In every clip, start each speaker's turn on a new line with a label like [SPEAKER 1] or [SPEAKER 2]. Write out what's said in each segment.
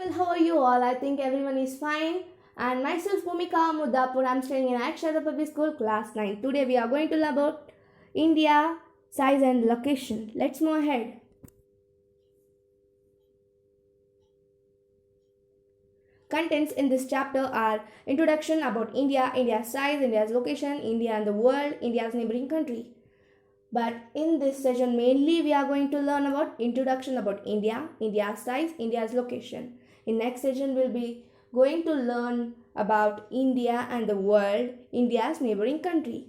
[SPEAKER 1] Well, how are you all? I think everyone is fine. And myself, Bhumika Mudapur, I'm studying in Akshara Public School, class 9. Today we are going to learn about India, size and location. Let's move ahead. Contents in this chapter are introduction about India, India's size, India's location, India and the world, India's neighboring country. But in this session, mainly we are going to learn about introduction about India, India's size, India's location. In next session, we'll be going to learn about India and the world, India's neighboring country.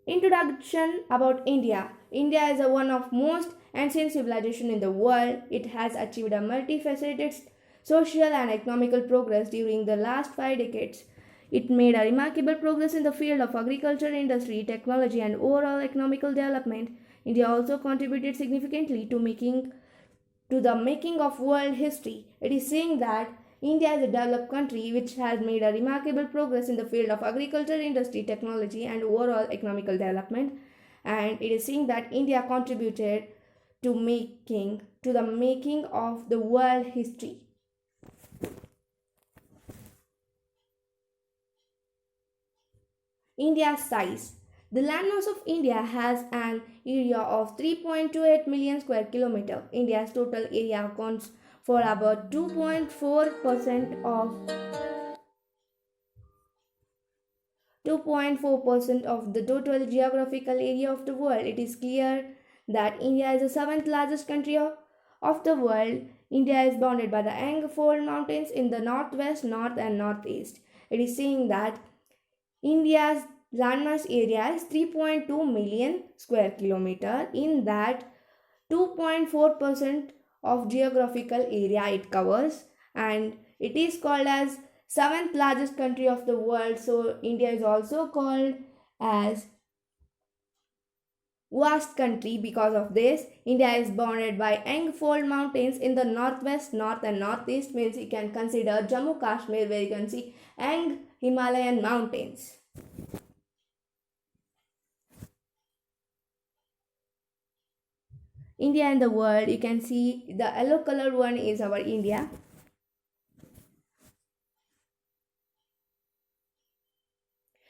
[SPEAKER 1] Introduction about India. India is one of most ancient civilization in the world. It has achieved a multifaceted social and economical progress during the last 5 decades. It made a remarkable progress in the field of agriculture, industry, technology, and overall economical development. India also contributed significantly to the making of world history. It is saying that India is a developed country which has made a remarkable progress in the field of agriculture, industry, technology, and overall economical development. And it is saying that India contributed to the making of the world history. India's size. The landmass of India has an area of 3.28 million square kilometer. India's total area accounts for about 2.4% of the total geographical area of the world. It is clear that India is the seventh largest country of the world. India is bounded by the Angfold Mountains in the northwest, north, and northeast. It is saying that India's landmass area is 3.2 million square kilometer. In that, 2.4% of geographical area it covers, and it is called as seventh largest country of the world. So India is also called as vast country because of this. India is bounded by Angfold Mountains in the northwest, north, and northeast. Means you can consider Jammu Kashmir, where you can see Ang Himalayan mountains. India and the world, you can see the yellow colored one is our India.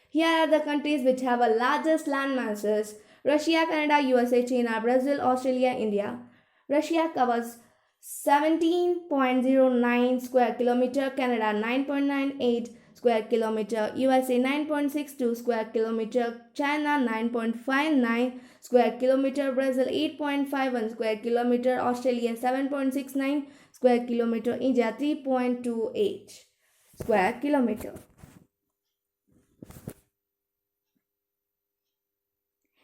[SPEAKER 1] Here are the countries which have a largest land masses: Russia, Canada, USA, China, Brazil, Australia, India. Russia covers 17.09 square kilometer, Canada 9.98 square kilometer, USA 9.62 square kilometer, China 9.59 square kilometer, Brazil 8.51 square kilometer, Australia 7.69 square kilometer, India 3.28 square kilometer.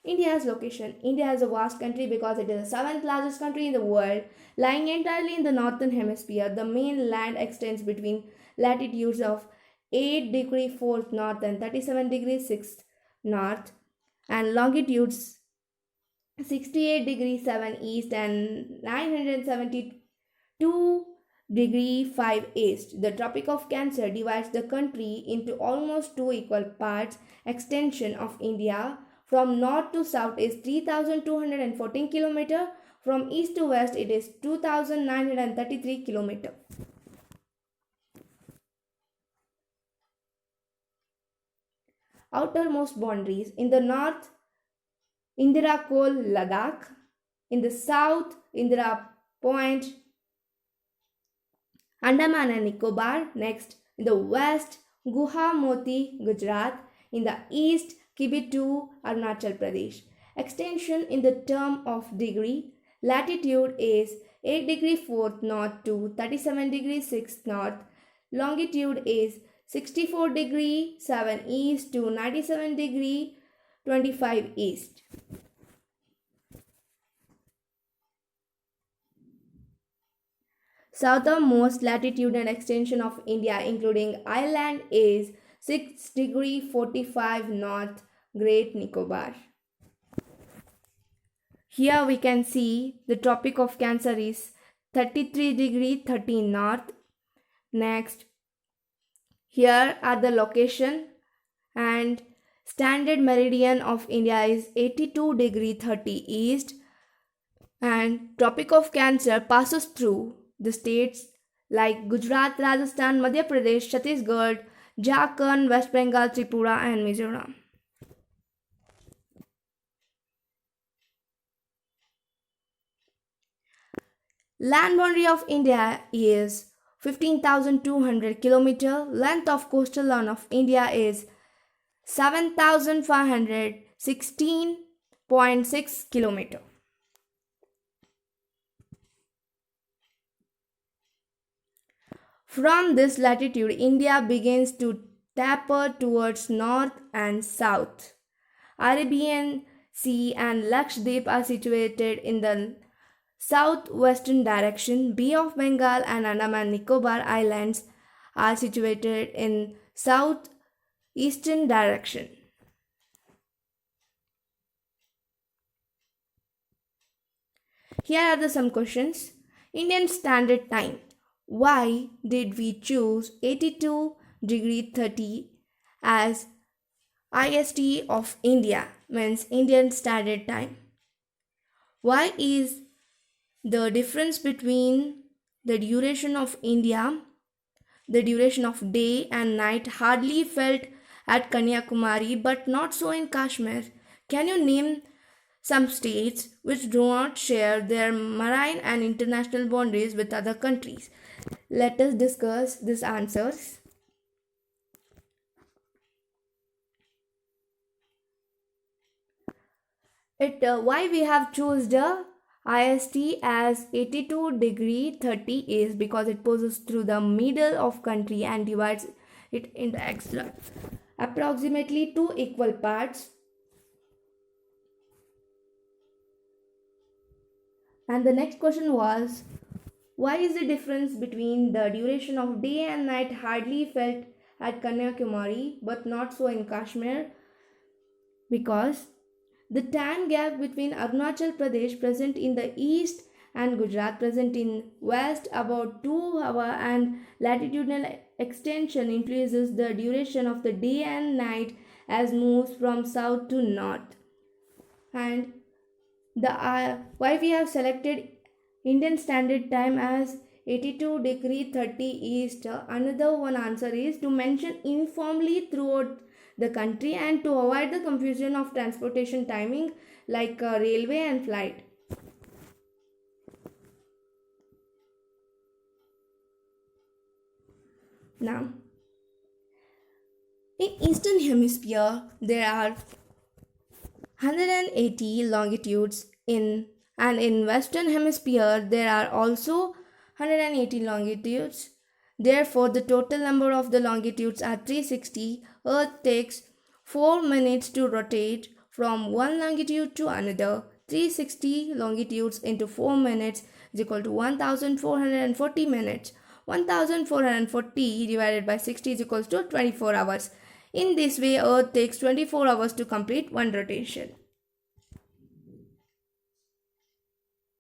[SPEAKER 1] India's location. India is a vast country because it is the seventh largest country in the world, lying entirely in the northern hemisphere. The main land extends between latitudes of 8 degree 4th north and 37 degree 6th north, and longitudes 68 degree 7 east and 972 degree 5 east. The Tropic of Cancer divides the country into almost two equal parts. Extension of India from north to south is 3214 km. From east to west it is 2933 km. Outermost boundaries: in the north, Indira Kol, Ladakh; in the south, Indira Point, Andaman and Nicobar; next, in the west, Guwahati, Gujarat; in the east, Kibitu, Arunachal Pradesh. Extension in the term of degree: latitude is 8 degree 4th north to 37 degree 6th north. Longitude is 64 degree 7 east to 97 degree 25 east. Southernmost latitude and extension of India, including Ireland, is 6 degree 45 north, Great Nicobar. Here we can see the Tropic of Cancer is 33 degree 13 north. Next, here are the location, and standard meridian of India is 82 degree 30 east, and Tropic of Cancer passes through the states like Gujarat, Rajasthan, Madhya Pradesh, Chhattisgarh, Jharkhand, West Bengal, Tripura, and Mizoram. Land boundary of India is 15,200 km. Length of coastal line of India is 7,516.6 km. From this latitude, India begins to taper towards north and south. Arabian Sea and Lakshadweep are situated in the southwestern direction. Bay of Bengal and Andaman Nicobar Islands are situated in southeastern direction. Here are some questions. Indian Standard Time. Why did we choose 82°30 as IST of India, means Indian Standard Time? Why is the difference between the duration of India, the duration of day and night hardly felt at Kanyakumari but not so in Kashmir? Can you name some states which do not share their marine and international boundaries with other countries? Let us discuss these answers. Why we have chosen the IST as 82°30 is because it passes through the middle of country and divides it into approximately 2 equal parts. And the next question was, why is the difference between the duration of day and night hardly felt at Kanyakumari but not so in Kashmir? Because the time gap between Arunachal Pradesh present in the east and Gujarat present in west about 2 hours and latitudinal extension influences the duration of the day and night as moves from south to north. And why we have selected Indian Standard Time as 82°30 East. Another one answer is to mention uniformly throughout the country and to avoid the confusion of transportation timing like railway and flight. Now, in Eastern Hemisphere, there are 180 longitudes and in Western Hemisphere there are also 180 longitudes. Therefore, the total number of the longitudes are 360. Earth takes 4 minutes to rotate from one longitude to another. 360 longitudes into 4 minutes is equal to 1440 minutes. 1440 divided by 60 is equal to 24 hours. In this way, Earth takes 24 hours to complete one rotation.